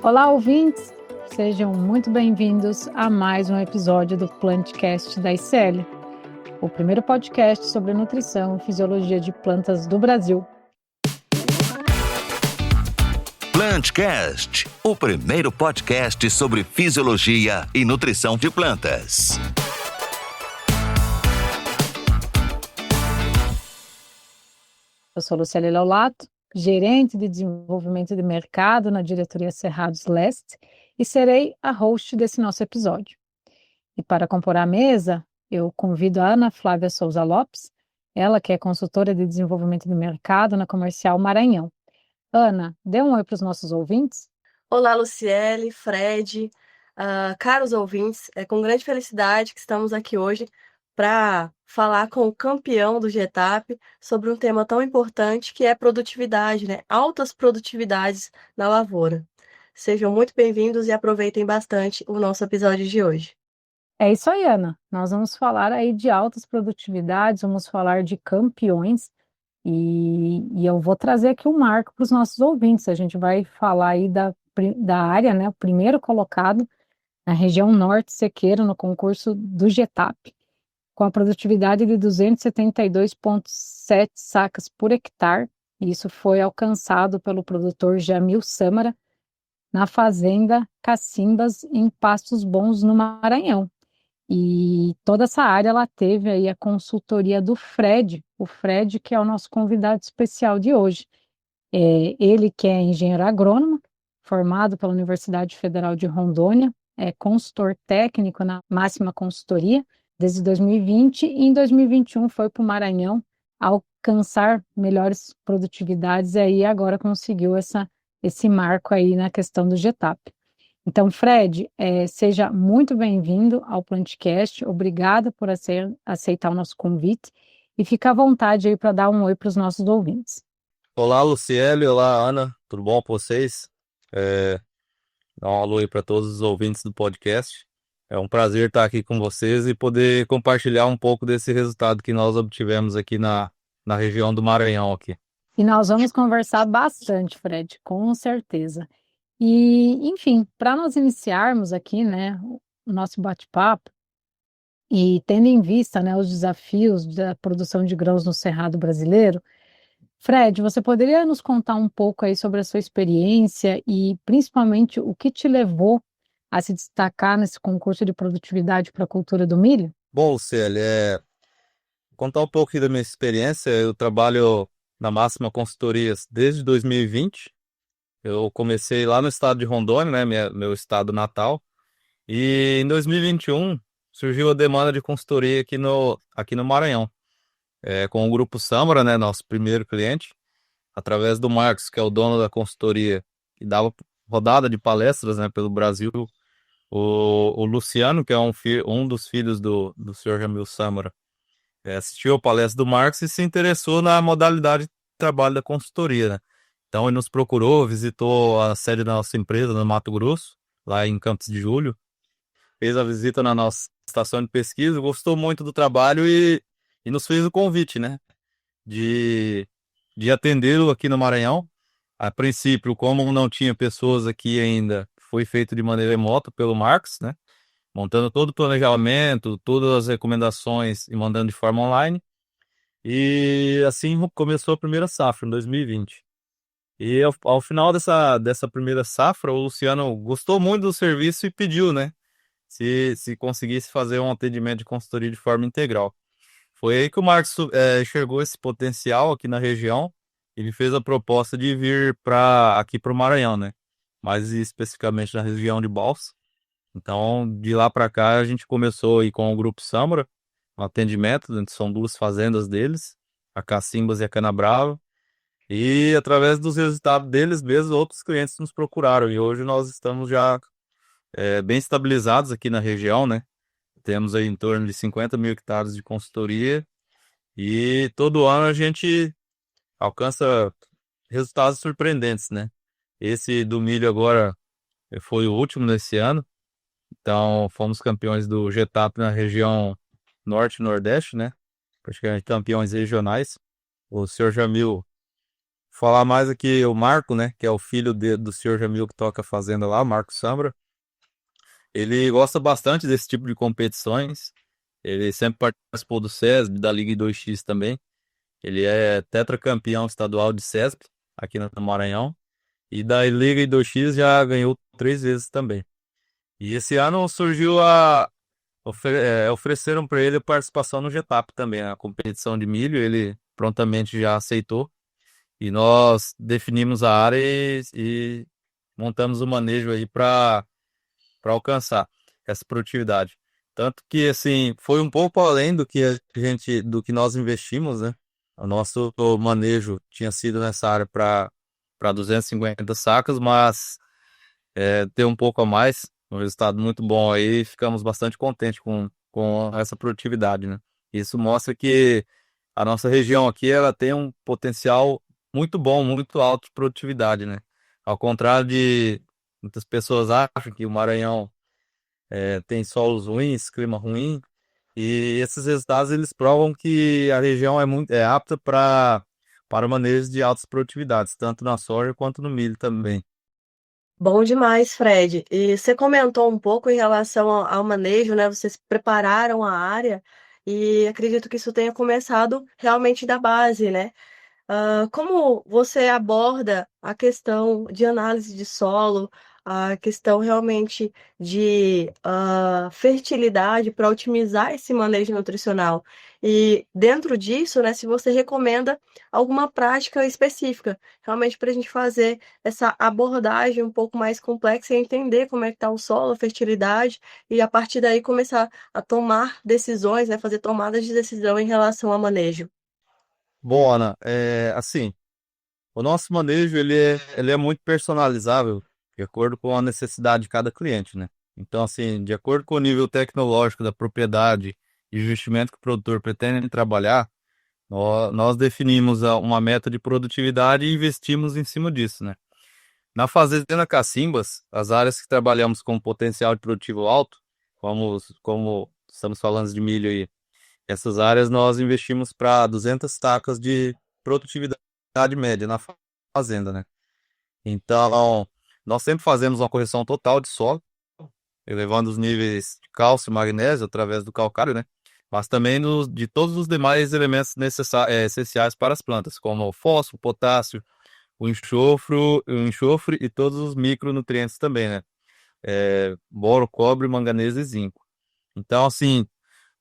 Olá, ouvintes! Sejam muito bem-vindos a mais um episódio do Plantcast da ICL, o primeiro podcast sobre nutrição e fisiologia de plantas do Brasil. Plantcast, o primeiro podcast sobre fisiologia e nutrição de plantas. Eu sou Luciele Laulato, gerente de desenvolvimento de mercado na diretoria Cerrados Leste e serei a host desse nosso episódio. E para compor a mesa, eu convido a Ana Flávia Souza Lopes, ela que é consultora de desenvolvimento de mercado na Comercial Maranhão. Ana, dê um oi para os nossos ouvintes. Olá, Luciele, Fred, caros ouvintes, é com grande felicidade que estamos aqui hoje para falar com o campeão do GETAP sobre um tema tão importante que é produtividade, né? Altas produtividades na lavoura. Sejam muito bem-vindos e aproveitem bastante o nosso episódio de hoje. É isso aí, Ana. Nós vamos falar aí de altas produtividades, vamos falar de campeões e eu vou trazer aqui um marco para os nossos ouvintes. A gente vai falar aí da área, né? O primeiro colocado na região norte sequeiro no concurso do GETAP, com a produtividade de 272,7 sacas por hectare. Isso foi alcançado pelo produtor Jamil Sâmara na fazenda Cacimbas, em Pastos Bons, no Maranhão. E toda essa área ela teve aí a consultoria do Fred, o Fred que é o nosso convidado especial de hoje. Ele que é engenheiro agrônomo, formado pela Universidade Federal de Rondônia, é consultor técnico na Máxima Consultoria desde 2020 e em 2021 foi para o Maranhão alcançar melhores produtividades e aí agora conseguiu esse marco aí na questão do GETAP. Então, Fred, seja muito bem-vindo ao Plantcast, obrigada por aceitar o nosso convite e fica à vontade aí para dar um oi para os nossos ouvintes. Olá, Luciele, olá, Ana, tudo bom com vocês? Dá um alô aí para todos os ouvintes do podcast. É um prazer estar aqui com vocês e poder compartilhar um pouco desse resultado que nós obtivemos aqui na região do Maranhão aqui. E nós vamos conversar bastante, Fred, com certeza. E, enfim, para nós iniciarmos aqui, né, o nosso bate-papo, e tendo em vista, né, os desafios da produção de grãos no Cerrado brasileiro, Fred, você poderia nos contar um pouco aí sobre a sua experiência e, principalmente, o que te levou a se destacar nesse concurso de produtividade para a cultura do milho? Bom, Luciele, contar um pouco aqui da minha experiência. Eu trabalho na Máxima Consultorias desde 2020. Eu comecei lá no estado de Rondônia, né, meu estado natal, e em 2021 surgiu a demanda de consultoria aqui no Maranhão, com o Grupo Sâmara, né, nosso primeiro cliente, através do Marcos, que é o dono da consultoria, que dava rodada de palestras, né, pelo Brasil. O Luciano, que é um dos filhos do senhor Jamil Sâmara, assistiu a palestra do Marcos e se interessou na modalidade de trabalho da consultoria, né? Então ele nos procurou, visitou a sede da nossa empresa no Mato Grosso, lá em Campos de Julho, fez a visita na nossa estação de pesquisa, gostou muito do trabalho e nos fez o convite, né, de atendê-lo aqui no Maranhão. A princípio, como não tinha pessoas aqui ainda, foi feito de maneira remota pelo Marcos, né, montando todo o planejamento, todas as recomendações e mandando de forma online. E assim começou a primeira safra, em 2020. E ao final dessa primeira safra, o Luciano gostou muito do serviço e pediu, né, se conseguisse fazer um atendimento de consultoria de forma integral. Foi aí que o Marcos enxergou esse potencial aqui na região. Ele fez a proposta de vir aqui para o Maranhão, né, mais especificamente na região de Balsas. Então, de lá para cá, a gente começou aí com o Grupo Sâmara, um atendimento, são duas fazendas deles, a Cacimbas e a Canabrava. E através dos resultados deles mesmo, outros clientes nos procuraram. E hoje nós estamos já bem estabilizados aqui na região, né? Temos aí em torno de 50 mil hectares de consultoria. E todo ano a gente alcança resultados surpreendentes, né? Esse do milho agora foi o último nesse ano. Então fomos campeões do GETAP na região norte e nordeste, né? Praticamente campeões regionais. O senhor Jamil falar mais aqui o Marco, né, que é o filho do senhor Jamil que toca a fazenda lá, o Marco Sambra. Ele gosta bastante desse tipo de competições. Ele sempre participou do SESB, da Liga 2X também. Ele é tetracampeão estadual de SESB aqui no Maranhão. E da Liga 2X já ganhou 3 vezes também. E esse ano surgiu ofereceram para ele participação no GTAP também, a competição de milho. Ele prontamente já aceitou. E nós definimos a área e montamos o manejo aí para alcançar essa produtividade. Tanto que assim, foi um pouco além do que nós investimos, né? O nosso manejo tinha sido nessa área para 250 sacas, mas ter um pouco a mais, um resultado muito bom aí, ficamos bastante contentes com essa produtividade, né? Isso mostra que a nossa região aqui, ela tem um potencial muito bom, muito alto de produtividade, né? Ao contrário de muitas pessoas acham que o Maranhão tem solos ruins, clima ruim, e esses resultados eles provam que a região é apta para o manejo de altas produtividades, tanto na soja quanto no milho também. Bom demais, Fred. E você comentou um pouco em relação ao manejo, né? Vocês prepararam a área e acredito que isso tenha começado realmente da base, né? Como você aborda a questão de análise de solo, a questão realmente de fertilidade para otimizar esse manejo nutricional? E dentro disso, né, se você recomenda alguma prática específica, realmente para a gente fazer essa abordagem um pouco mais complexa e entender como é que está o solo, a fertilidade, e a partir daí começar a tomar decisões, né, fazer tomadas de decisão em relação ao manejo. Bom, Ana, assim, o nosso manejo ele é muito personalizável de acordo com a necessidade de cada cliente, né? Então, assim, de acordo com o nível tecnológico da propriedade e o investimento que o produtor pretende trabalhar, nós definimos uma meta de produtividade e investimos em cima disso, né? Na fazenda Cacimbas, as áreas que trabalhamos com potencial de produtivo alto, como estamos falando de milho aí, essas áreas nós investimos para 200 sacas de produtividade média na fazenda, né? Então, nós sempre fazemos uma correção total de solo, elevando os níveis de cálcio e magnésio através do calcário, né? Mas também de todos os demais elementos essenciais para as plantas, como o fósforo, potássio, o enxofre e todos os micronutrientes também, né? Boro, cobre, manganês e zinco. Então, assim,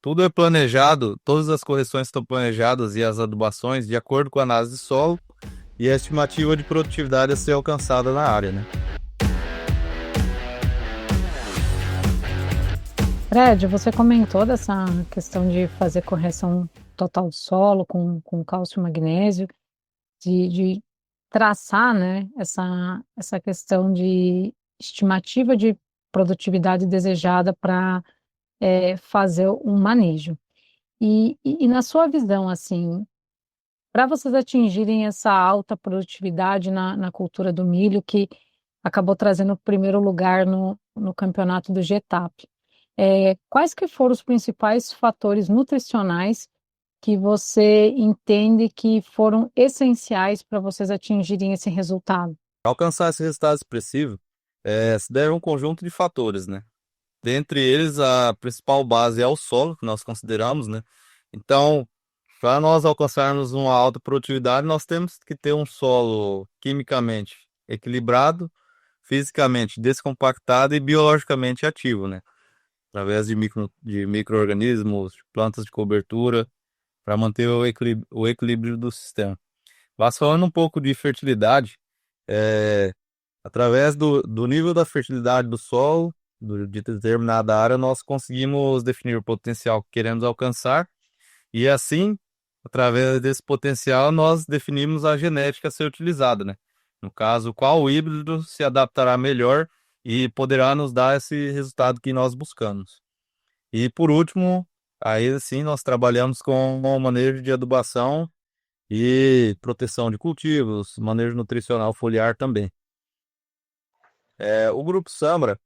tudo é planejado, todas as correções estão planejadas e as adubações de acordo com a análise de solo e a estimativa de produtividade a ser alcançada na área, né? Fred, você comentou dessa questão de fazer correção total do solo com cálcio e magnésio, de traçar, né, essa questão de estimativa de produtividade desejada para fazer um manejo. E na sua visão, assim, para vocês atingirem essa alta produtividade na cultura do milho, que acabou trazendo o primeiro lugar no campeonato do GETAP, quais que foram os principais fatores nutricionais que você entende que foram essenciais para vocês atingirem esse resultado? Para alcançar esse resultado expressivo, se deve um conjunto de fatores, né? Dentre eles, a principal base é o solo, que nós consideramos, né? Então, para nós alcançarmos uma alta produtividade, nós temos que ter um solo quimicamente equilibrado, fisicamente descompactado e biologicamente ativo, né? Através de micro-organismos, plantas de cobertura, para manter o equilíbrio do sistema. Mas falando um pouco de fertilidade, é, através do nível da fertilidade do solo, de determinada área, nós conseguimos definir o potencial que queremos alcançar e assim, através desse potencial, nós definimos a genética a ser utilizada, né? No caso, qual híbrido se adaptará melhor e poderá nos dar esse resultado que nós buscamos. E por último, aí sim, nós trabalhamos com o manejo de adubação e proteção de cultivos, manejo nutricional foliar também. O Grupo Sambra,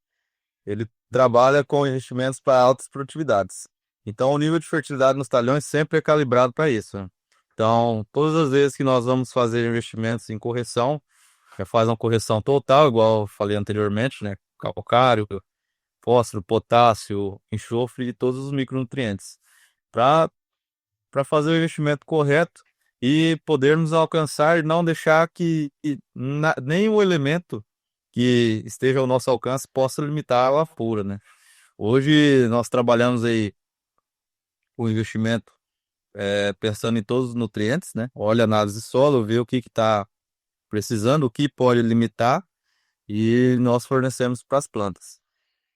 ele trabalha com investimentos para altas produtividades. Então, o nível de fertilidade nos talhões sempre é calibrado para isso, né? Então, todas as vezes que nós vamos fazer investimentos em correção, já faz uma correção total, igual eu falei anteriormente, né? Calcário, fósforo, potássio, enxofre e todos os micronutrientes, para fazer o investimento correto e podermos alcançar e não deixar que nenhum elemento que esteja ao nosso alcance possa limitar a lavoura, né? Hoje nós trabalhamos aí o investimento pensando em todos os nutrientes, né? Olha a análise de solo, vê o que está precisando, o que pode limitar e nós fornecemos para as plantas.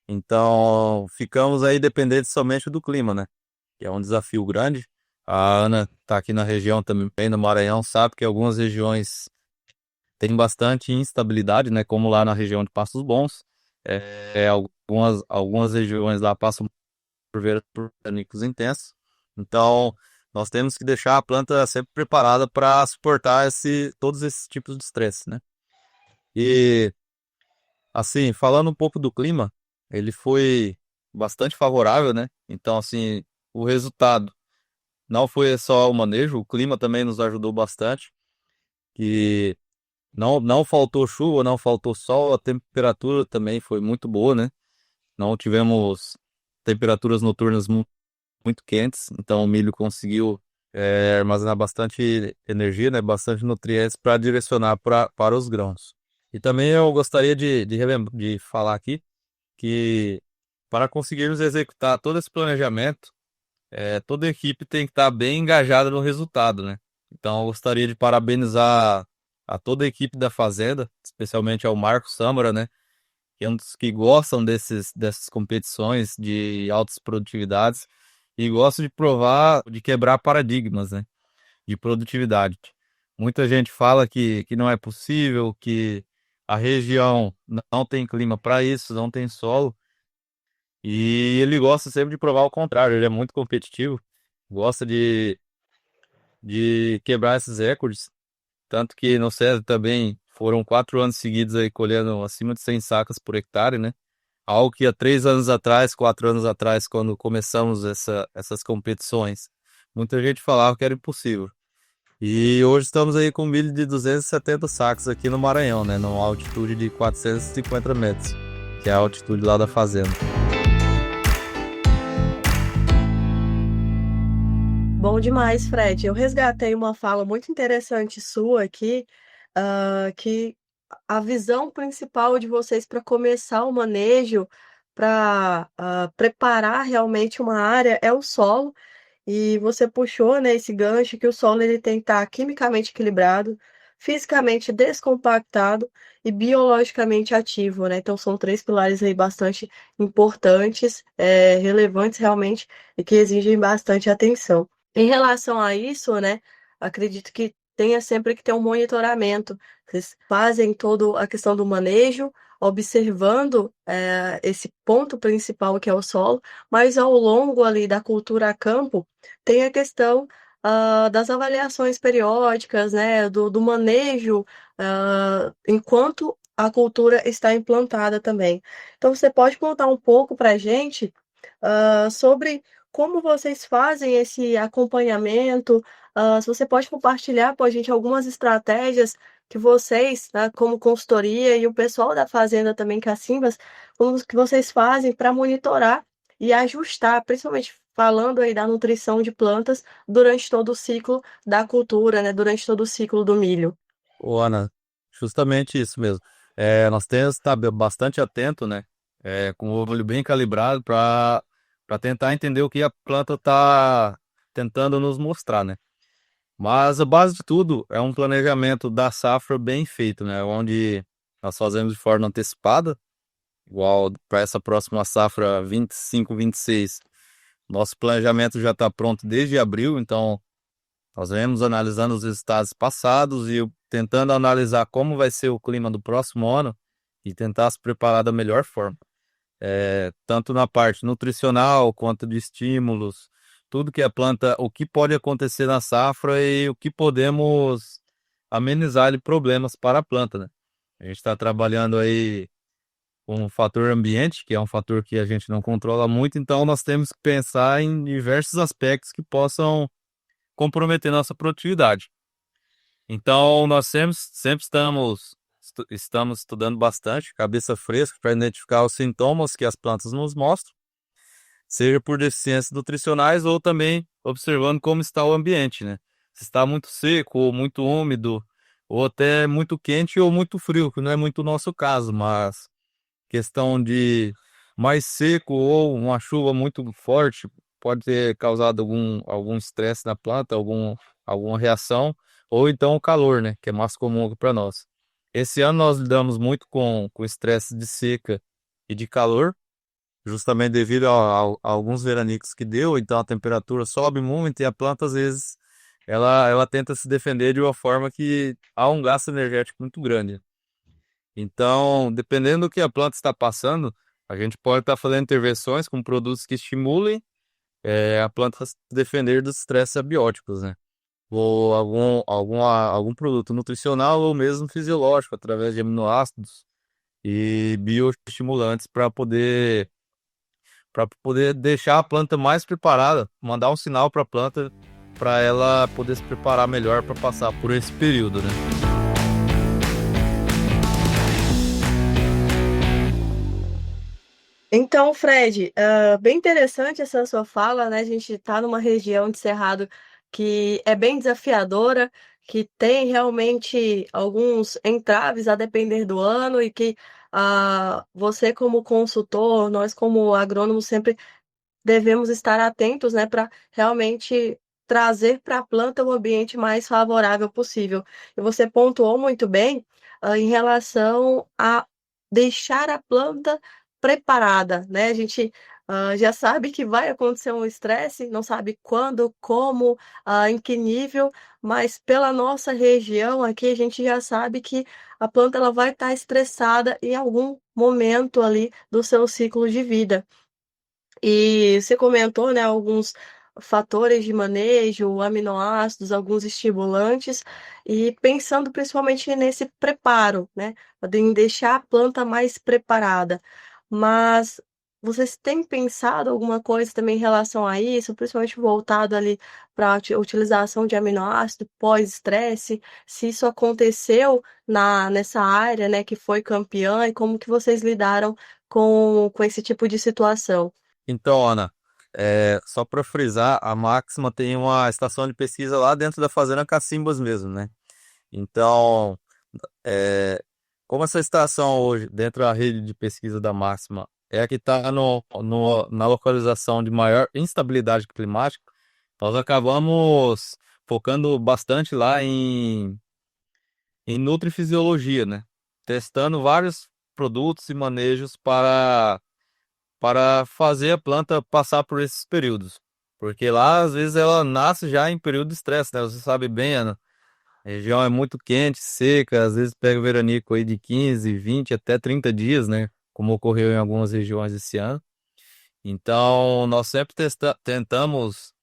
Então, ficamos aí dependentes somente do clima, né? Que é um desafio grande. A Ana está aqui na região também, no Maranhão, sabe que algumas regiões têm bastante instabilidade, né? Como lá na região de Pastos Bons. Algumas regiões lá passam por veranicos intensos. Então, nós temos que deixar a planta sempre preparada para suportar todos esses tipos de estresse, né? E, assim, falando um pouco do clima, ele foi bastante favorável, né? Então, assim, o resultado não foi só o manejo, o clima também nos ajudou bastante, que não faltou chuva, não faltou sol, a temperatura também foi muito boa, né? Não tivemos temperaturas noturnas muito quentes, então o milho conseguiu armazenar bastante energia, né? Bastante nutrientes para direcionar para os grãos. E também eu gostaria de falar aqui que para conseguirmos executar todo esse planejamento, toda a equipe tem que estar bem engajada no resultado, né? Então, eu gostaria de parabenizar a toda a equipe da Fazenda, especialmente ao Marco Sâmara, né? Que é um dos que gostam dessas competições de altas produtividades e gosta de provar, de quebrar paradigmas, né? De produtividade. Muita gente fala que não é possível, que a região não tem clima para isso, não tem solo. E ele gosta sempre de provar o contrário, ele é muito competitivo, gosta de quebrar esses recordes. Tanto que no César também foram 4 anos seguidos aí colhendo acima de 100 sacas por hectare, né? Algo que há 3 anos atrás, 4 anos atrás, quando começamos essas competições, muita gente falava que era impossível. E hoje estamos aí com milho de 270 sacas aqui no Maranhão, né? Numa altitude de 450 metros, que é a altitude lá da fazenda. Bom demais, Fred. Eu resgatei uma fala muito interessante sua aqui, que a visão principal de vocês para começar o manejo, para preparar realmente uma área é o solo. E você puxou, né, esse gancho que o solo ele tem que estar quimicamente equilibrado, fisicamente descompactado e biologicamente ativo, né? Então são três pilares aí bastante importantes, relevantes realmente e que exigem bastante atenção. Em relação a isso, né, acredito que tenha sempre que ter um monitoramento. Vocês fazem toda a questão do manejo, observando esse ponto principal que é o solo, mas ao longo ali da cultura a campo, tem a questão das avaliações periódicas, né, do manejo enquanto a cultura está implantada também. Então, você pode contar um pouco para a gente sobre como vocês fazem esse acompanhamento? Se você pode compartilhar com a gente algumas estratégias que vocês, né, como consultoria e o pessoal da fazenda também, Cacimbas, como que vocês fazem para monitorar e ajustar, principalmente falando aí da nutrição de plantas durante todo o ciclo da cultura, né, durante todo o ciclo do milho. Ô, Ana, justamente isso mesmo. Nós temos que estar bastante atento, né? Com o olho bem calibrado para tentar entender o que a planta está tentando nos mostrar, né? Mas a base de tudo é um planejamento da safra bem feito, né? Onde nós fazemos de forma antecipada, igual para essa próxima safra 25, 26. Nosso planejamento já está pronto desde abril, então nós vemos analisando os resultados passados e tentando analisar como vai ser o clima do próximo ano e tentar se preparar da melhor forma. Tanto na parte nutricional quanto de estímulos, tudo que a planta, o que pode acontecer na safra e o que podemos amenizar de problemas para a planta, né? A gente está trabalhando aí com o fator ambiente, que é um fator que a gente não controla muito, então nós temos que pensar em diversos aspectos que possam comprometer nossa produtividade. Então, nós sempre estamos estudando bastante, cabeça fresca, para identificar os sintomas que as plantas nos mostram, seja por deficiências nutricionais ou também observando como está o ambiente, né? Se está muito seco ou muito úmido, ou até muito quente ou muito frio, que não é muito o nosso caso, mas questão de mais seco ou uma chuva muito forte pode ter causado algum estresse na planta, alguma reação, ou então o calor, né, que é mais comum para nós. Esse ano nós lidamos muito com estresse de seca e de calor, justamente devido a alguns veranicos que deu, então a temperatura sobe muito e a planta às vezes ela tenta se defender de uma forma que há um gasto energético muito grande. Então, dependendo do que a planta está passando, a gente pode estar fazendo intervenções com produtos que estimulem a planta a se defender dos estresses abióticos, né? Ou algum produto nutricional ou mesmo fisiológico, através de aminoácidos e bioestimulantes para poder deixar a planta mais preparada, mandar um sinal para a planta para ela poder se preparar melhor para passar por esse período, né? Então, Fred, bem interessante essa sua fala, né? A gente está numa região de Cerrado que é bem desafiadora, que tem realmente alguns entraves a depender do ano e que você, como consultor, nós, como agrônomos, sempre devemos estar atentos, né, para realmente trazer para a planta o ambiente mais favorável possível. E você pontuou muito bem, em relação a deixar a planta preparada, né? A gente, já sabe que vai acontecer um estresse, não sabe quando, como, em que nível, mas pela nossa região aqui, a gente já sabe que a planta ela vai estar estressada em algum momento ali do seu ciclo de vida. E você comentou, né, alguns fatores de manejo, aminoácidos, alguns estimulantes, e pensando principalmente nesse preparo, né, em deixar a planta mais preparada. Mas vocês têm pensado alguma coisa também em relação a isso, principalmente voltado ali para a utilização de aminoácido pós-estresse? Se isso aconteceu nessa área, né, que foi campeã, e como que vocês lidaram com esse tipo de situação? Então, Ana, só para frisar, a Máxima tem uma estação de pesquisa lá dentro da Fazenda Cacimbas mesmo, né? Então, é, como essa estação hoje, dentro da rede de pesquisa da Máxima, é a que está na localização de maior instabilidade climática, nós acabamos focando bastante lá em nutrifisiologia, né? Testando vários produtos e manejos para fazer a planta passar por esses períodos. Porque lá, às vezes, ela nasce já em período de estresse, né? Você sabe bem, Ana. A região é muito quente, seca, às vezes pega o veranico aí de 15, 20, até 30 dias, né? Como ocorreu em algumas regiões esse ano. Então, nós sempre tentamos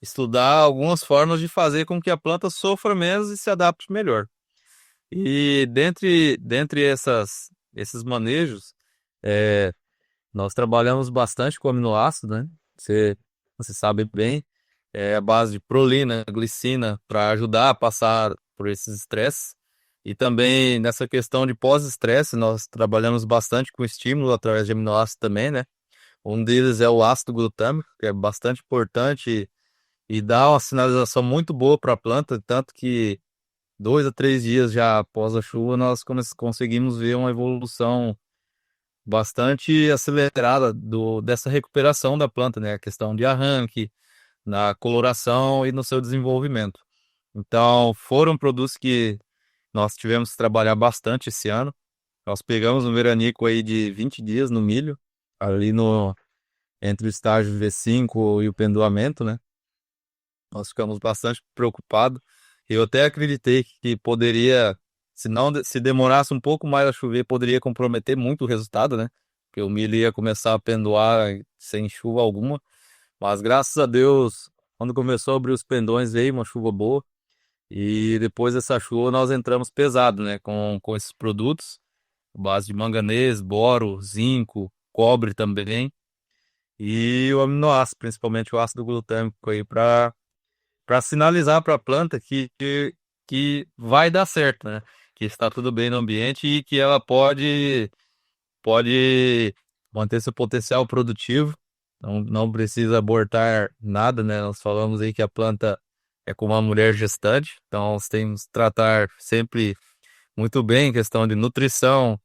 estudar algumas formas de fazer com que a planta sofra menos e se adapte melhor. E dentre esses manejos, é, nós trabalhamos bastante com aminoácidos, né? Você sabe bem, é a base de prolina, glicina, para ajudar a passar por esses estresses. E também nessa questão de pós-estresse, nós trabalhamos bastante com estímulo através de aminoácidos também, né? Um deles é o ácido glutâmico, que é bastante importante e dá uma sinalização muito boa para a planta, tanto que 2 a 3 dias já após a chuva nós conseguimos ver uma evolução bastante acelerada dessa recuperação da planta, né? A questão de arranque, na coloração e no seu desenvolvimento. Então, foram produtos que nós tivemos que trabalhar bastante esse ano. Nós pegamos um veranico aí de 20 dias no milho, ali entre o estágio V5 e o pendoamento, né? Nós ficamos bastante preocupados. Eu até acreditei que poderia, se demorasse um pouco mais a chover, poderia comprometer muito o resultado, né? Porque o milho ia começar a pendoar sem chuva alguma. Mas graças a Deus, quando começou a abrir os pendões, veio uma chuva boa. E depois dessa chuva, nós entramos pesado, né? Com esses produtos, base de manganês, boro, zinco, cobre também. E o aminoácido, principalmente o ácido glutâmico aí, para sinalizar para a planta que vai dar certo, né? Que está tudo bem no ambiente e que ela pode manter seu potencial produtivo, não precisa abortar nada, né? Nós falamos aí que a planta é como uma mulher gestante, então nós temos que tratar sempre muito bem em questão de nutrição,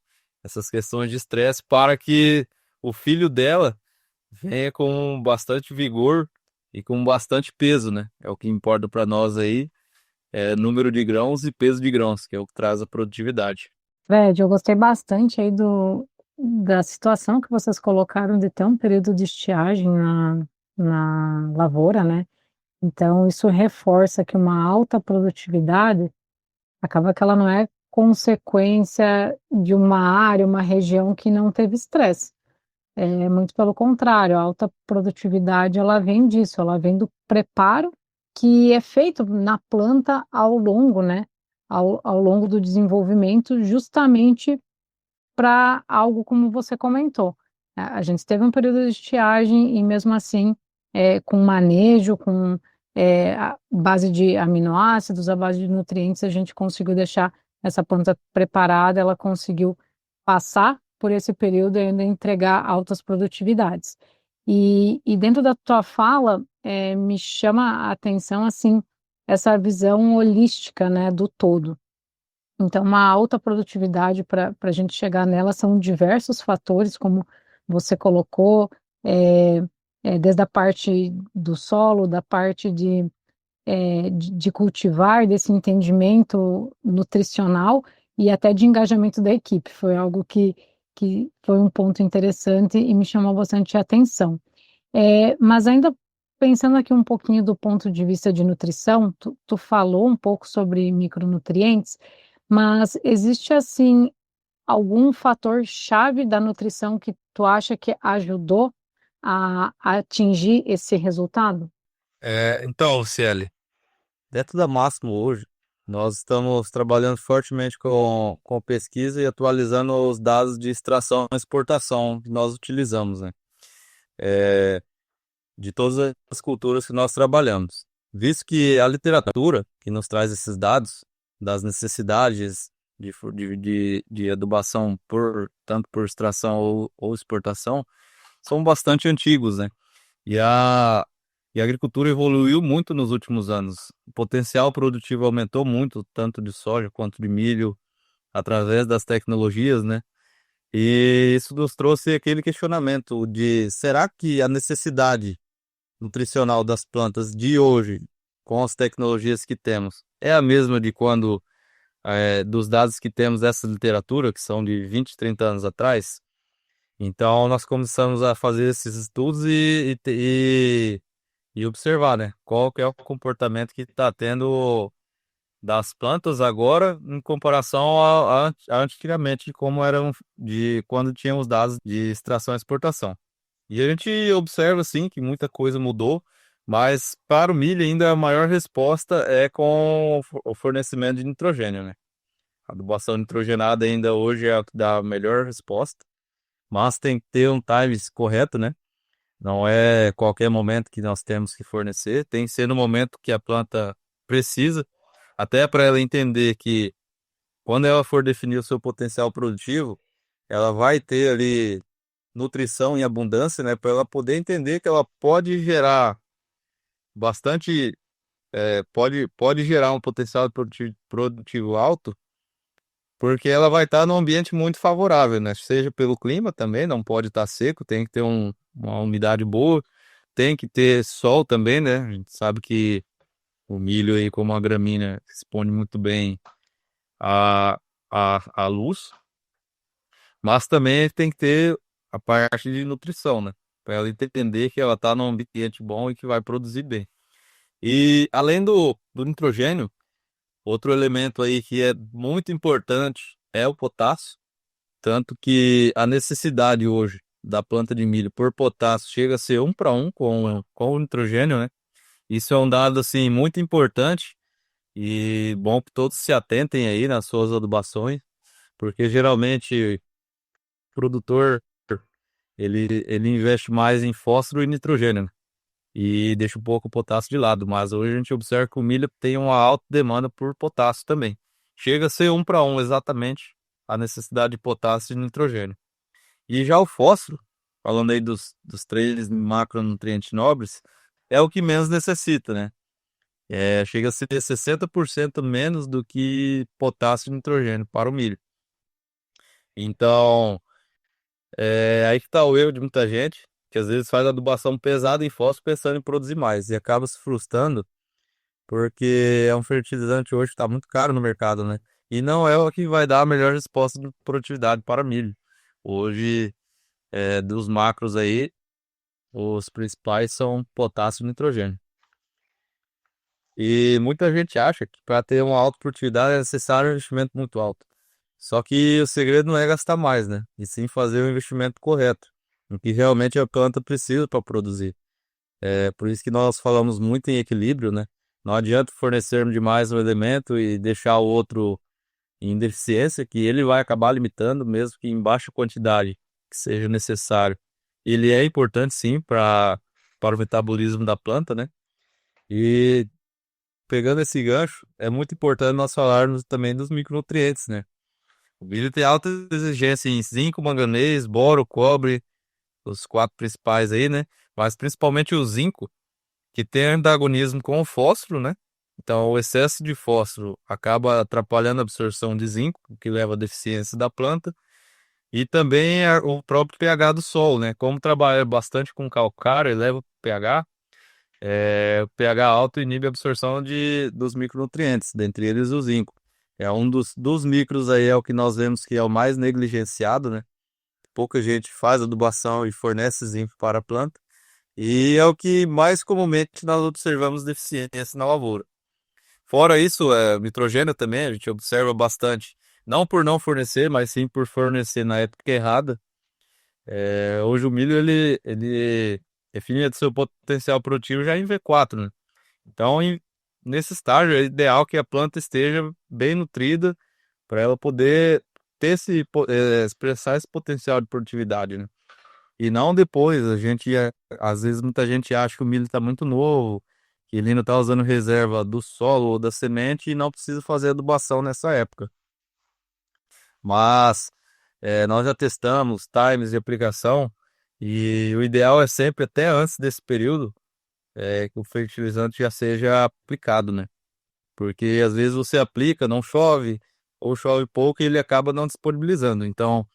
essas questões de estresse, para que o filho dela venha com bastante vigor e com bastante peso, né? É o que importa para nós aí, é número de grãos e peso de grãos, que é o que traz a produtividade. Fred, eu gostei bastante aí da situação que vocês colocaram de ter um período de estiagem na lavoura, né? Então, isso reforça que uma alta produtividade acaba que ela não é consequência de uma área, uma região que não teve estresse. É muito pelo contrário, a alta produtividade ela vem disso, ela vem do preparo que é feito na planta ao longo, né? Ao longo do desenvolvimento, justamente para algo como você comentou. A gente teve um período de estiagem e mesmo assim, com manejo, com a base de aminoácidos, a base de nutrientes, a gente conseguiu deixar essa planta preparada, ela conseguiu passar por esse período e ainda entregar altas produtividades. E dentro da tua fala, me chama a atenção, assim, essa visão holística, né, do todo. Então, uma alta produtividade para a gente chegar nela são diversos fatores, como você colocou, é, desde a parte do solo, da parte de cultivar, desse entendimento nutricional e até de engajamento da equipe. Foi algo que foi um ponto interessante e me chamou bastante atenção. Mas ainda pensando aqui um pouquinho do ponto de vista de nutrição, tu falou um pouco sobre micronutrientes, mas existe assim algum fator chave da nutrição que tu acha que ajudou a atingir esse resultado? Então, Ciele, dentro da Máximo hoje, nós estamos trabalhando fortemente com pesquisa e atualizando os dados de extração e exportação que nós utilizamos, né? É, de todas as culturas que nós trabalhamos. Visto que a literatura que nos traz esses dados das necessidades de adubação tanto por extração ou exportação são bastante antigos, né? E a agricultura evoluiu muito nos últimos anos. O potencial produtivo aumentou muito, tanto de soja quanto de milho, através das tecnologias, né? E isso nos trouxe aquele questionamento de será que a necessidade nutricional das plantas de hoje, com as tecnologias que temos, é a mesma de quando, dos dados que temos dessa literatura, que são de 20, 30 anos atrás? Então, nós começamos a fazer esses estudos e observar, né? Qual que é o comportamento que está tendo das plantas agora em comparação a antigamente, como eram de quando tínhamos dados de extração e exportação. E a gente observa, sim, que muita coisa mudou, mas para o milho ainda a maior resposta é com o fornecimento de nitrogênio, né? A adubação nitrogenada ainda hoje é o que dá a melhor resposta, mas tem que ter um time correto, né? Não é qualquer momento que nós temos que fornecer, tem que ser no momento que a planta precisa, até para ela entender que quando ela for definir o seu potencial produtivo, ela vai ter ali nutrição em abundância, né, para ela poder entender que ela pode gerar bastante, pode gerar um potencial produtivo alto, porque ela vai estar num ambiente muito favorável, né? Seja pelo clima também, não pode estar seco, tem que ter uma umidade boa, tem que ter sol também, né? A gente sabe que o milho aí, como a gramínea, expõe muito bem a, a luz, mas também tem que ter a parte de nutrição, né? Para ela entender que ela está num ambiente bom e que vai produzir bem. E além do nitrogênio, outro elemento aí que é muito importante é o potássio, tanto que a necessidade hoje da planta de milho por potássio chega a ser 1 para 1 com o nitrogênio, né? Isso é um dado assim muito importante e bom que todos se atentem aí nas suas adubações, porque geralmente o produtor ele investe mais em fósforo e nitrogênio, né? e deixa um pouco o potássio de lado. Mas hoje a gente observa que o milho tem uma alta demanda por potássio também. Chega a ser 1 para 1 exatamente a necessidade de potássio e de nitrogênio. E já o fósforo, falando aí dos três macronutrientes nobres, é o que menos necessita, né? Chega a ser 60% menos do que potássio e nitrogênio para o milho. Então, aí que tá o erro de muita gente, que às vezes faz adubação pesada em fósforo pensando em produzir mais e acaba se frustrando porque é um fertilizante hoje que está muito caro no mercado, né? E não é o que vai dar a melhor resposta de produtividade para milho. Hoje, dos macros aí, os principais são potássio e nitrogênio. E muita gente acha que para ter uma alta produtividade é necessário um investimento muito alto. Só que o segredo não é gastar mais, né? E sim fazer o investimento correto, o que realmente a planta precisa para produzir. É por isso que nós falamos muito em equilíbrio, né? Não adianta fornecermos demais um elemento e deixar o outro em deficiência, que ele vai acabar limitando, mesmo que em baixa quantidade que seja necessário. Ele é importante, sim, para o metabolismo da planta, né? E pegando esse gancho, é muito importante nós falarmos também dos micronutrientes, né? O milho tem alta exigência em zinco, manganês, boro, cobre, os quatro principais aí, né? Mas principalmente o zinco, que tem antagonismo com o fósforo, né? Então, o excesso de fósforo acaba atrapalhando a absorção de zinco, o que leva à deficiência da planta, e também o próprio pH do solo, né? Como trabalha bastante com calcário, eleva o pH, o pH alto inibe a absorção dos micronutrientes, dentre eles o zinco. É um dos micros aí, é o que nós vemos que é o mais negligenciado, né? Pouca gente faz adubação e fornece zinco para a planta. E é o que mais comumente nós observamos deficiência na lavoura. Fora isso, nitrogênio também, a gente observa bastante. Não por não fornecer, mas sim por fornecer na época errada. Hoje o milho, ele define seu potencial produtivo já em V4, né? Então, nesse estágio, é ideal que a planta esteja bem nutrida para ela poder ter expressar esse potencial de produtividade, né? E não depois, às vezes muita gente acha que o milho está muito novo, que ele ainda está usando reserva do solo ou da semente e não precisa fazer adubação nessa época. Mas nós já testamos times de aplicação e o ideal é sempre até antes desse período que o fertilizante já seja aplicado, né? Porque às vezes você aplica, não chove, ou chove pouco e ele acaba não disponibilizando. Então,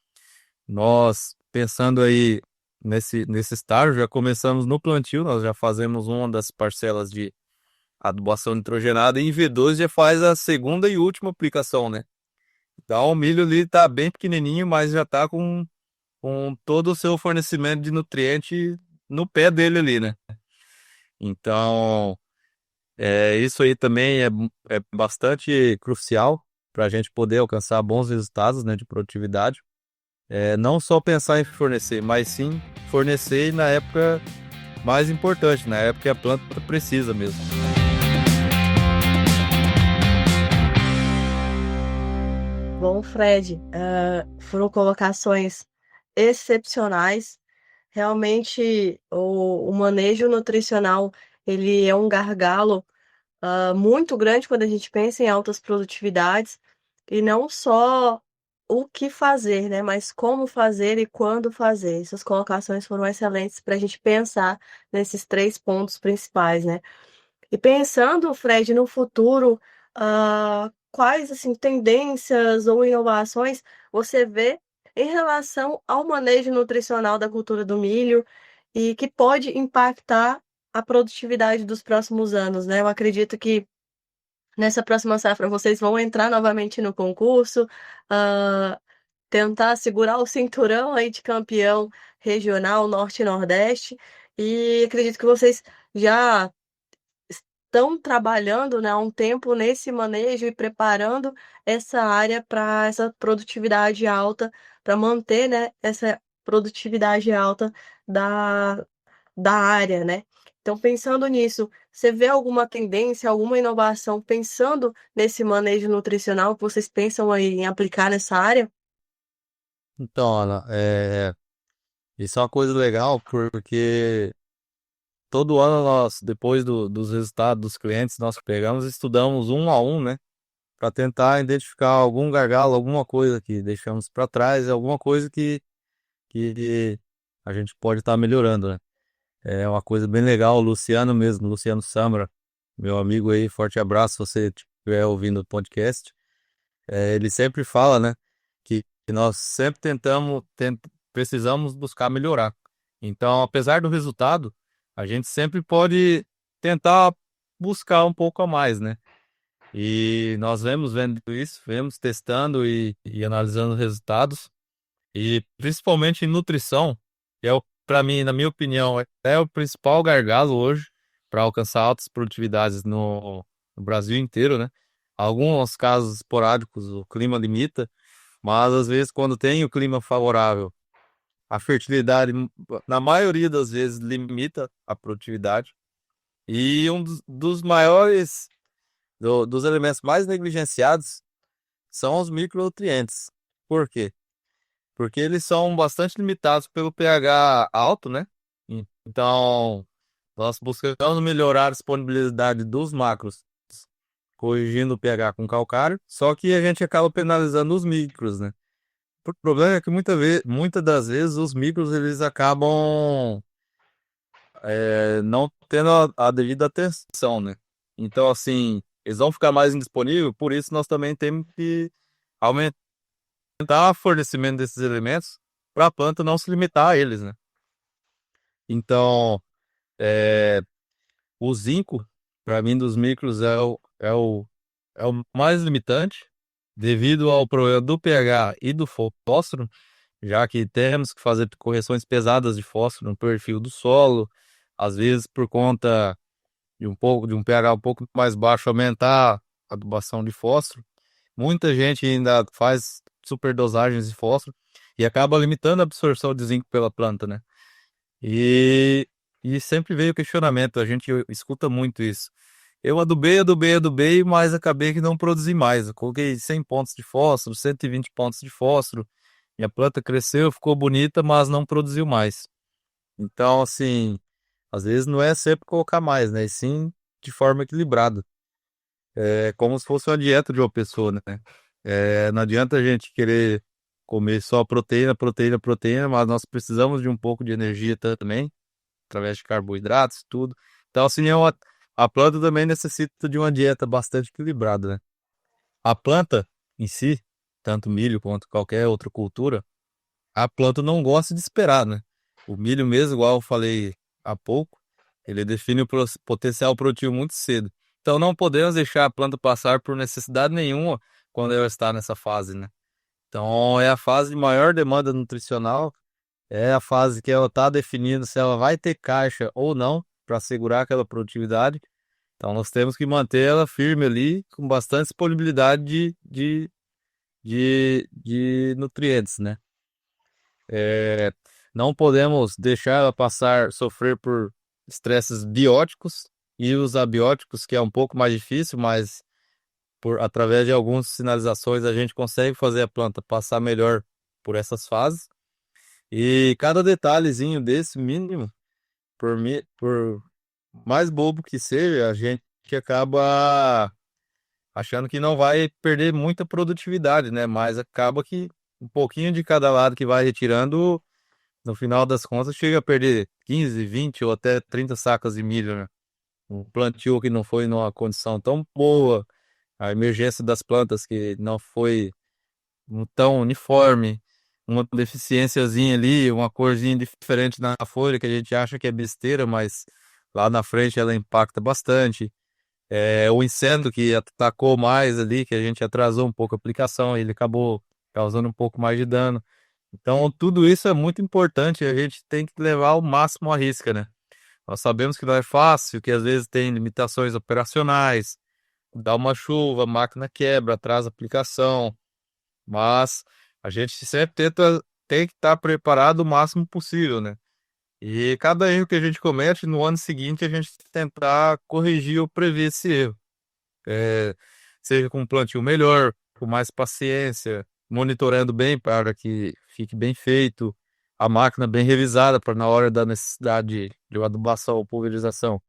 nós, pensando aí nesse estágio, já começamos no plantio, nós já fazemos uma das parcelas de adubação nitrogenada e em V2 já faz a segunda e última aplicação, né? Então o milho ali tá bem pequenininho, mas já tá com todo o seu fornecimento de nutriente no pé dele ali, né? Então, isso aí também é bastante crucial para a gente poder alcançar bons resultados, né, de produtividade. Não só pensar em fornecer, mas sim fornecer na época mais importante, na época que a planta precisa mesmo. Bom, Fred, foram colocações excepcionais. Realmente, o manejo nutricional, ele é um gargalo muito grande quando a gente pensa em altas produtividades, e não só o que fazer, né, mas como fazer e quando fazer. Essas colocações foram excelentes para a gente pensar nesses 3 pontos principais, né. E pensando, Fred, no futuro, quais, assim, tendências ou inovações você vê em relação ao manejo nutricional da cultura do milho e que pode impactar a produtividade dos próximos anos, né? Eu acredito que nessa próxima safra vocês vão entrar novamente no concurso, hã, tentar segurar o cinturão aí de campeão regional Norte e Nordeste, e acredito que vocês já estão trabalhando, né, há um tempo nesse manejo e preparando essa área para essa produtividade alta, para manter, né, essa produtividade alta da da área, né. Então pensando nisso, você vê alguma tendência, alguma inovação pensando nesse manejo nutricional que vocês pensam aí em aplicar nessa área? Então, Ana, isso é uma coisa legal porque todo ano nós, depois dos resultados dos clientes, nós pegamos e estudamos um a um, né? Para tentar identificar algum gargalo, alguma coisa que deixamos para trás, alguma coisa que a gente pode estar melhorando, né? É uma coisa bem legal, o Luciano mesmo, Luciano Samra, meu amigo aí, forte abraço se você estiver ouvindo o podcast. Ele sempre fala, né, que nós sempre precisamos buscar melhorar. Então, apesar do resultado, a gente sempre pode tentar buscar um pouco a mais, né? E nós vendo isso, vemos testando e analisando os resultados. E principalmente em nutrição, que é para mim, na minha opinião, é o principal gargalo hoje para alcançar altas produtividades no Brasil inteiro, né? Alguns casos esporádicos o clima limita, mas às vezes quando tem o clima favorável, a fertilidade, na maioria das vezes, limita a produtividade. E um dos maiores, dos elementos mais negligenciados são os micronutrientes. Por quê? Porque eles são bastante limitados pelo pH alto, né? Então, nós buscamos melhorar a disponibilidade dos macros, corrigindo o pH com calcário, só que a gente acaba penalizando os micros, né? O problema é que muitas das vezes os micros eles acabam não tendo a devida atenção, né? Então, assim, eles vão ficar mais indisponíveis, por isso nós também temos que aumentar o fornecimento desses elementos para a planta não se limitar a eles, né? Então, é, o zinco, para mim, dos micros é o mais limitante, devido ao problema do pH e do fósforo, já que temos que fazer correções pesadas de fósforo no perfil do solo, às vezes por conta de um pH um pouco mais baixo, aumentar a adubação de fósforo. Muita gente ainda faz superdosagens de fósforo e acaba limitando a absorção de zinco pela planta, né? E, e sempre veio o questionamento, a gente escuta muito isso. Eu adubei, mas acabei que não produzi mais. Eu coloquei 100 pontos de fósforo, 120 pontos de fósforo. Minha planta cresceu, ficou bonita, mas não produziu mais. Então, assim, às vezes não é sempre colocar mais, né? E sim de forma equilibrada. É como se fosse uma dieta de uma pessoa, né? Não adianta a gente querer comer só proteína, mas nós precisamos de um pouco de energia também, através de carboidratos, tudo. Então, assim, a planta também necessita de uma dieta bastante equilibrada, né? A planta em si, tanto milho quanto qualquer outra cultura, a planta não gosta de esperar, né? O milho mesmo, igual eu falei há pouco, ele define o potencial produtivo muito cedo. Então não podemos deixar a planta passar por necessidade nenhuma quando ela está nessa fase, né? Então é a fase de maior demanda nutricional, é a fase que ela está definindo se ela vai ter caixa ou não para assegurar aquela produtividade. Então nós temos que manter ela firme ali, com bastante disponibilidade de nutrientes, né? É, não podemos deixar ela sofrer por estresses bióticos e os abióticos, que é um pouco mais difícil, mas através de algumas sinalizações a gente consegue fazer a planta passar melhor por essas fases. E cada detalhezinho desse mínimo, por mais bobo que seja, a gente acaba achando que não vai perder muita produtividade, né? Mas acaba que um pouquinho de cada lado que vai retirando, no final das contas, chega a perder 15, 20 ou até 30 sacas de milho, né? Um plantio que não foi numa condição tão boa, a emergência das plantas que não foi tão uniforme, uma deficiênciazinha ali, uma corzinha diferente na folha que a gente acha que é besteira, mas lá na frente ela impacta bastante. O incêndio que atacou mais ali, que a gente atrasou um pouco a aplicação, ele acabou causando um pouco mais de dano. Então, tudo isso é muito importante, a gente tem que levar ao máximo a risca, né? Nós sabemos que não é fácil, que às vezes tem limitações operacionais, dá uma chuva, a máquina quebra, atrasa a aplicação, mas a gente sempre tem que estar preparado o máximo possível, né? E cada erro que a gente comete, no ano seguinte a gente tentar corrigir ou prever esse erro. É, seja com um plantio melhor, com mais paciência, monitorando bem para que fique bem feito, a máquina bem revisada para na hora da necessidade de uma adubação ou pulverização,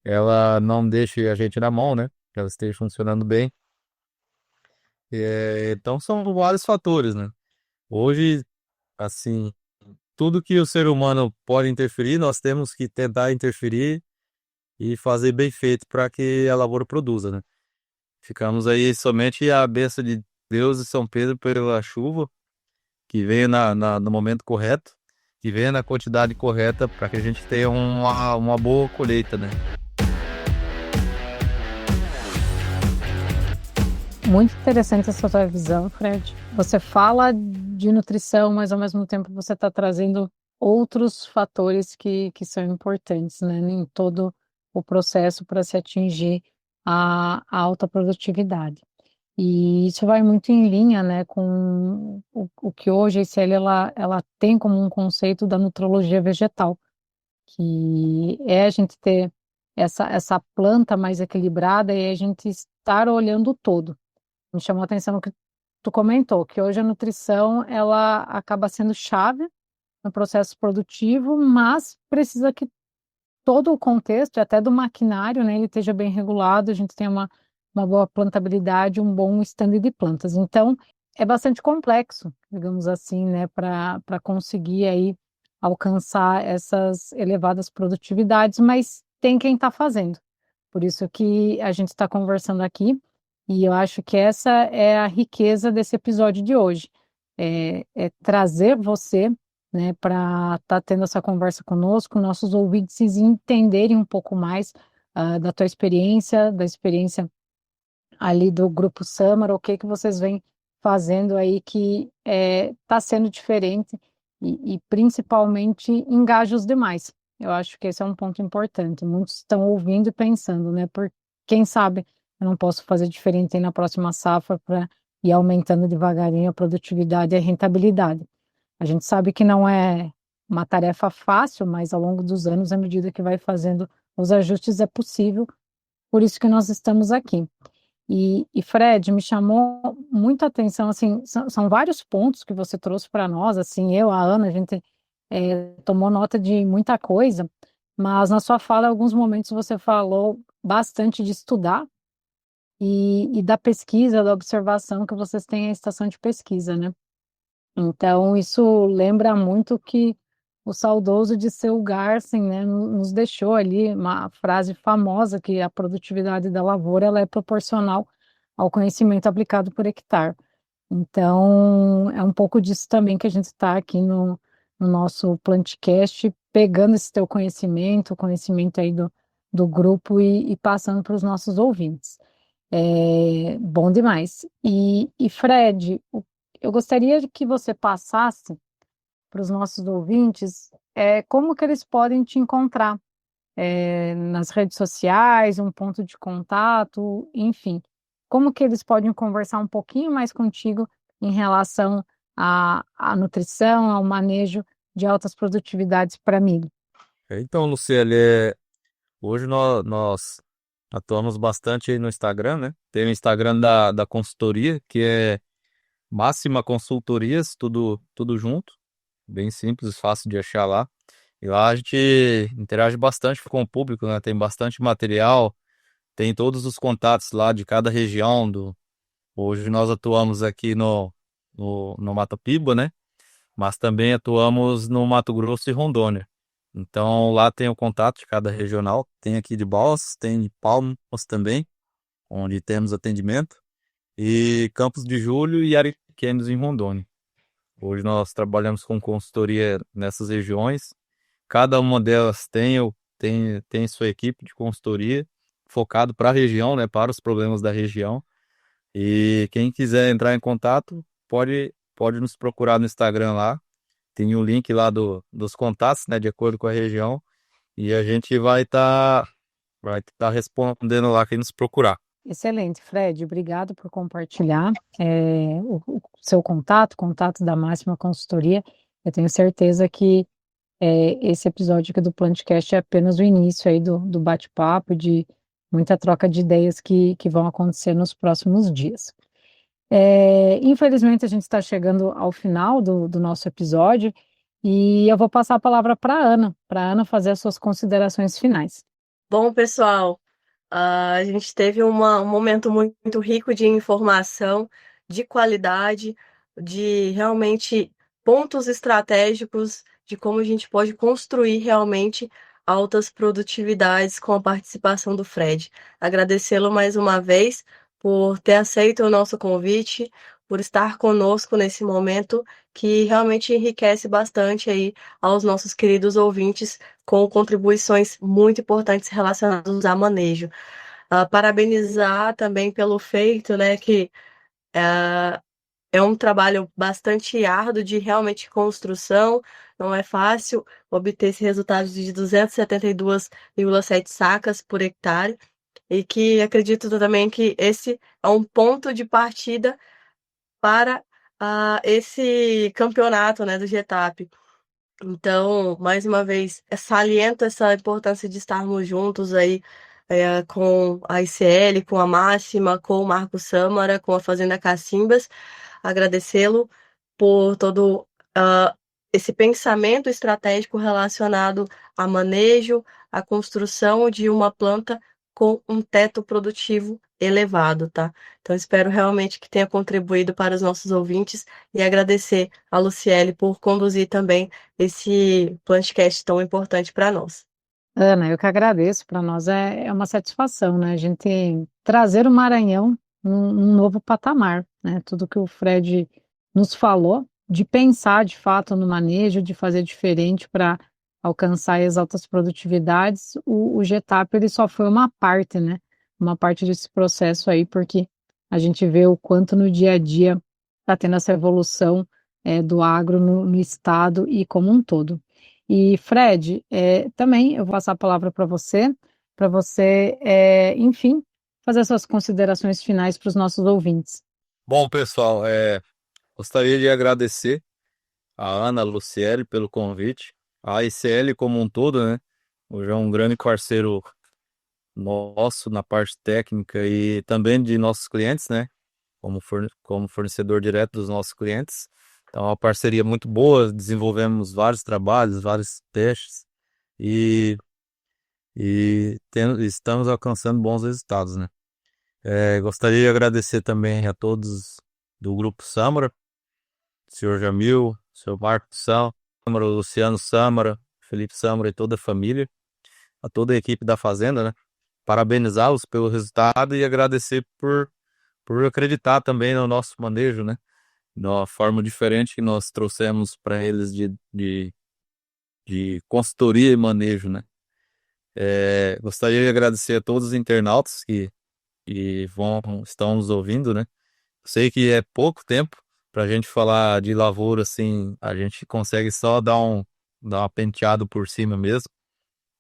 ela não deixe a gente na mão, né? Que ela esteja funcionando bem. Então são vários fatores, né? Hoje, assim, tudo que o ser humano pode interferir, nós temos que tentar interferir e fazer bem feito para que a lavoura produza, né? Ficamos aí somente à bênção de Deus e São Pedro pela chuva, que venha no momento correto, que venha na quantidade correta para que a gente tenha uma boa colheita, né? Muito interessante essa tua visão, Fred. Você fala de nutrição, mas ao mesmo tempo você está trazendo outros fatores que são importantes, né, em todo o processo para se atingir a alta produtividade. E isso vai muito em linha, né, com o que hoje a ICL ela tem como um conceito da nutrologia vegetal, que é a gente ter essa planta mais equilibrada e a gente estar olhando o todo. Me chamou a atenção no que tu comentou, que hoje a nutrição ela acaba sendo chave no processo produtivo, mas precisa que todo o contexto, até do maquinário, né, ele esteja bem regulado, a gente tenha uma boa plantabilidade, um bom estande de plantas. Então, é bastante complexo, digamos assim, né, para conseguir aí alcançar essas elevadas produtividades, mas tem quem está fazendo. Por isso que a gente está conversando aqui, e eu acho que essa é a riqueza desse episódio de hoje, é trazer você, né, para estar tendo essa conversa conosco, nossos ouvintes entenderem um pouco mais da tua experiência, da experiência ali do Grupo Sâmara, o que que vocês vêm fazendo aí que está sendo diferente e principalmente engaja os demais. Eu acho que esse é um ponto importante. Muitos estão ouvindo e pensando, né? Por quem sabe eu não posso fazer diferente aí na próxima safra para ir aumentando devagarinho a produtividade e a rentabilidade. A gente sabe que não é uma tarefa fácil, mas ao longo dos anos, à medida que vai fazendo os ajustes, é possível. Por isso que nós estamos aqui. E Fred, me chamou muita atenção, assim, são vários pontos que você trouxe para nós, assim, eu, a Ana, a gente tomou nota de muita coisa, mas na sua fala, em alguns momentos você falou bastante de estudar e da pesquisa, da observação que vocês têm a estação de pesquisa, né? Então, isso lembra muito que o saudoso de seu Garcin, né, nos deixou ali uma frase famosa que a produtividade da lavoura ela é proporcional ao conhecimento aplicado por hectare. Então, é um pouco disso também que a gente está aqui no nosso Plantcast, pegando esse teu conhecimento, o conhecimento aí do grupo e passando para os nossos ouvintes. É bom demais. E Fred, eu gostaria que você passasse para os nossos ouvintes como que eles podem te encontrar nas redes sociais, um ponto de contato, enfim. Como que eles podem conversar um pouquinho mais contigo em relação à nutrição, ao manejo de altas produtividades para milho? Então, Luciele, hoje nós atuamos bastante aí no Instagram, né? Tem o Instagram da consultoria, que é Máxima Consultorias, tudo junto. Bem simples, fácil de achar lá. E lá a gente interage bastante com o público, né? Tem bastante material, tem todos os contatos lá de cada região. Hoje nós atuamos aqui no Mato Piba, né? Mas também atuamos no Mato Grosso e Rondônia. Então lá tem o contato de cada regional. Tem aqui de Balsas, tem de Palmas também, onde temos atendimento. E Campos de Julho e Ariquemes em Rondônia. Hoje nós trabalhamos com consultoria nessas regiões. Cada uma delas tem sua equipe de consultoria focado para a região, né, para os problemas da região. E quem quiser entrar em contato pode nos procurar no Instagram lá. Tem o link lá dos contatos, né, de acordo com a região. E a gente vai tá respondendo lá quem nos procurar. Excelente, Fred. Obrigado por compartilhar o seu contato da Máxima Consultoria. Eu tenho certeza que esse episódio aqui do Plantcast é apenas o início aí do bate-papo, de muita troca de ideias que vão acontecer nos próximos dias. Infelizmente, a gente está chegando ao final do nosso episódio E eu vou passar a palavra para a Ana fazer as suas considerações finais. Bom, pessoal, a gente teve um momento muito rico de informação, de qualidade, de realmente pontos estratégicos de como a gente pode construir realmente altas produtividades com a participação do Fred. Agradecê-lo mais uma vez por ter aceito o nosso convite, por estar conosco nesse momento que realmente enriquece bastante aí aos nossos queridos ouvintes com contribuições muito importantes relacionadas a manejo. Parabenizar também pelo feito, né, que é um trabalho bastante árduo de realmente construção, não é fácil obter esse resultado de 272,7 sacas por hectare, e que acredito também que esse é um ponto de partida para esse campeonato, né, do GETAP. Então, mais uma vez, saliento essa importância de estarmos juntos aí com a ICL, com a Máxima, com o Marco Sâmara, com a Fazenda Cacimbas. Agradecê-lo por todo esse pensamento estratégico relacionado a manejo, a construção de uma planta com um teto produtivo elevado, tá? Então, espero realmente que tenha contribuído para os nossos ouvintes e agradecer a Luciele por conduzir também esse podcast tão importante para nós. Ana, eu que agradeço, para nós é uma satisfação, né? A gente trazer o Maranhão num novo patamar, né? Tudo que o Fred nos falou, de pensar de fato no manejo, de fazer diferente para alcançar as altas produtividades, o GETAP ele só foi uma parte, né? Uma parte desse processo aí, porque a gente vê o quanto no dia a dia está tendo essa evolução do agro no estado e como um todo. E Fred, também eu vou passar a palavra para você, enfim, fazer suas considerações finais para os nossos ouvintes. Bom, pessoal, gostaria de agradecer a Ana, a Luciele pelo convite, a ICL como um todo, né? Hoje é um grande parceiro nosso na parte técnica e também de nossos clientes, né? Como fornecedor direto dos nossos clientes. Então, é uma parceria muito boa, desenvolvemos vários trabalhos, vários testes e estamos alcançando bons resultados, né? Gostaria de agradecer também a todos do Grupo Sâmara, senhor Jamil, senhor Marco Sâmara, o Luciano Sâmara, Felipe Sâmara e toda a família, a toda a equipe da Fazenda, né? Parabenizá-los pelo resultado e agradecer por acreditar também no nosso manejo, né? Da forma diferente que nós trouxemos para eles de consultoria e manejo, né? Gostaria de agradecer a todos os internautas que estão nos ouvindo, né? Sei que é pouco tempo para a gente falar de lavoura, assim, a gente consegue só dar uma penteada por cima mesmo,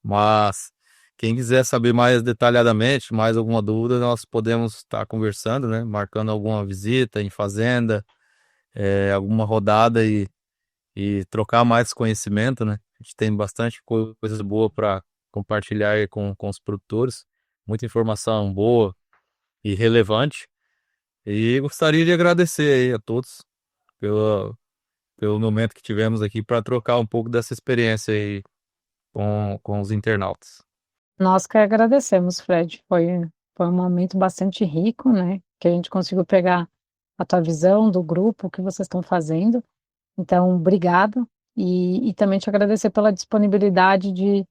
mas quem quiser saber mais detalhadamente, mais alguma dúvida, nós podemos estar conversando, né? Marcando alguma visita em fazenda, alguma rodada e trocar mais conhecimento, né? A gente tem bastante coisas boas para compartilhar aí com os produtores, muita informação boa e relevante. E gostaria de agradecer aí a todos pelo momento que tivemos aqui para trocar um pouco dessa experiência aí com os internautas. Nós que agradecemos, Fred. Foi um momento bastante rico, né? Que a gente conseguiu pegar a tua visão do grupo, o que vocês estão fazendo. Então, obrigado. E também te agradecer pela disponibilidade de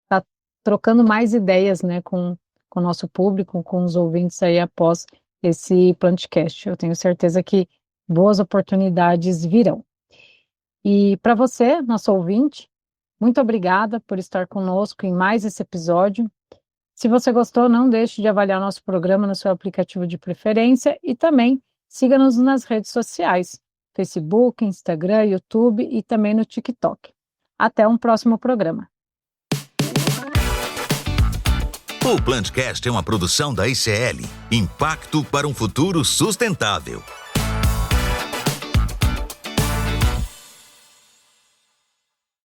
estar trocando mais ideias, né, com o nosso público, com os ouvintes aí após esse podcast. Eu tenho certeza que boas oportunidades virão. E para você, nosso ouvinte, muito obrigada por estar conosco em mais esse episódio. Se você gostou, não deixe de avaliar nosso programa no seu aplicativo de preferência e também siga-nos nas redes sociais, Facebook, Instagram, YouTube e também no TikTok. Até um próximo programa. O Plantcast é uma produção da ICL, Impacto para um Futuro Sustentável.